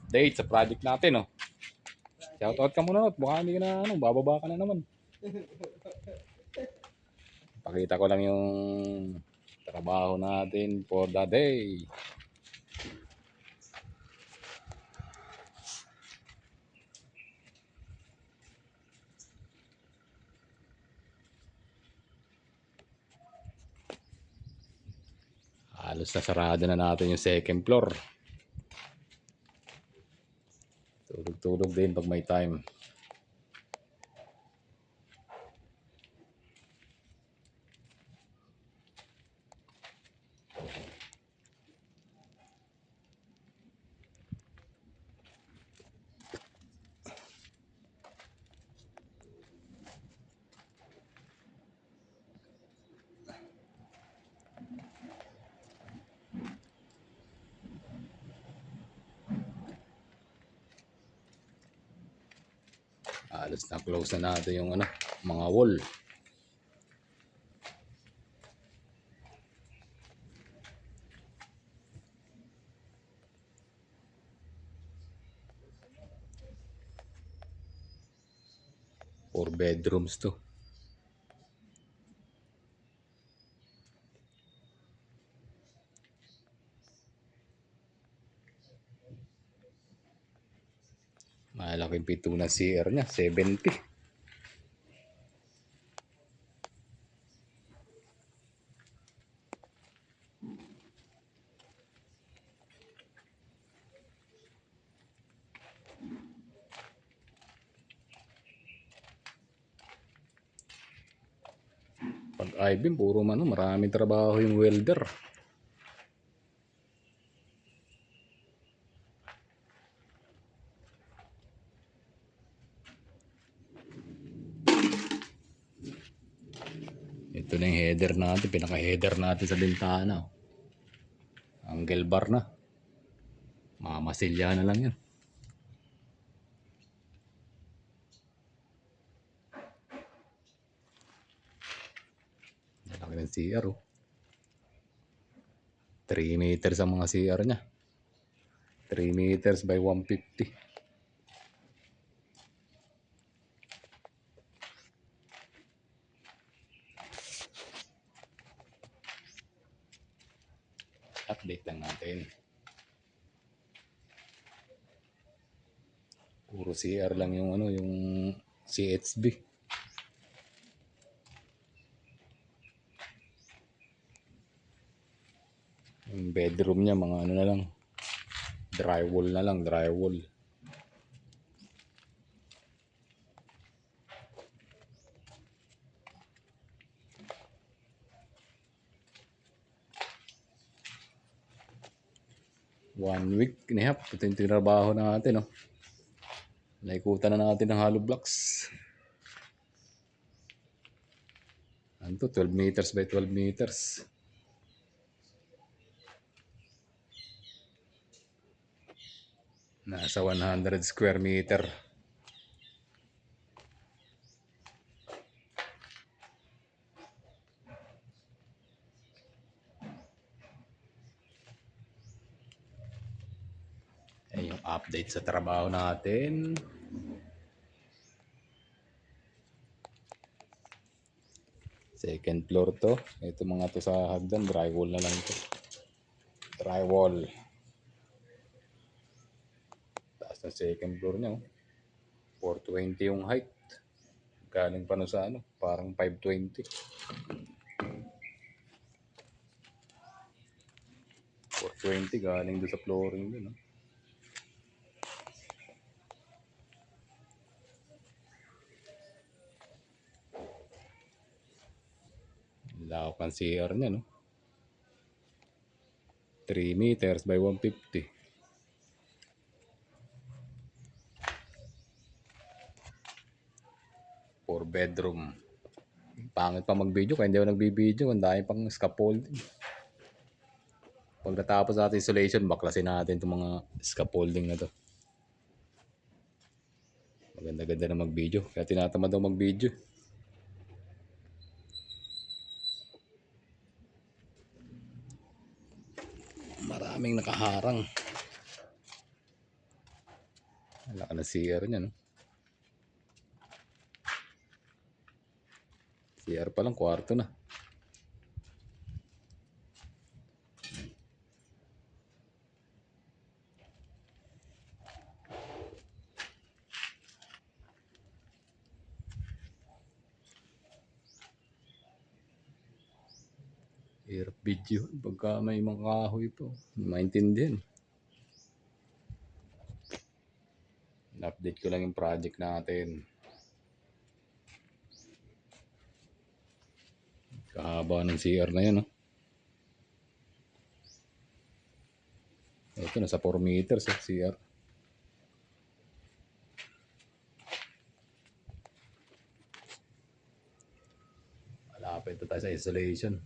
update sa project natin, oh. Shoutout ka muna, Not. Baka hindi ka na, bababa ka na naman. Pakita ko lang yung trabaho natin for the day. Halos na sarado na natin yung second floor. Tulog-tulog din pag may time. Halos na close na natin yung mga wall. Four bedrooms to. Malaking pito na CR niya, 70. Pag I-beam, puro maraming trabaho yung welder. Ito na yung header natin, pinaka-header natin sa bintana. Angle bar na. Mamasilya na lang yan. Laki ng CR, oh. 3 meters ang mga CR niya. 3 meters by 150. Update lang natin. Puro CR lang yung yung CHB. Yung bedroom niya mga na lang. Drywall na lang, drywall. One week and a half. Ito yung tinrabaho natin, oh. Naikutan na natin ng hollow blocks. Ano to? 12 meters by 12 meters. Nasa 100 square meter. Ayan yung update sa trabaho natin. Second floor to. Ito mga to sa hagdan. Drywall na lang to. Drywall. Taas na second floor niya, oh. 420 yung height. Galing pa no sa parang 520. 420 galing doon sa flooring doon, oh. Lawak ng CR niya, no? 3 meters by 150. 4 bedroom. Pangit pa mag-video kaya hindi ako nag-video. Ang dami pang scaffolding. Pag natapos natin isolation, baklasin natin itong mga scaffolding na to. Maganda-ganda na mag-video. Kaya tinatamad ako mag-video. Maraming nakaharang. Wala ka na CR niya, no? CR pa lang, kwarto na. Hirap video. Pagka may mga kahoy po. Maintindihan. In-update ko lang yung project natin. Kahaba ng CR na yun, no? Ito, nasa 4 meters CR. Malapit na tayo sa installation.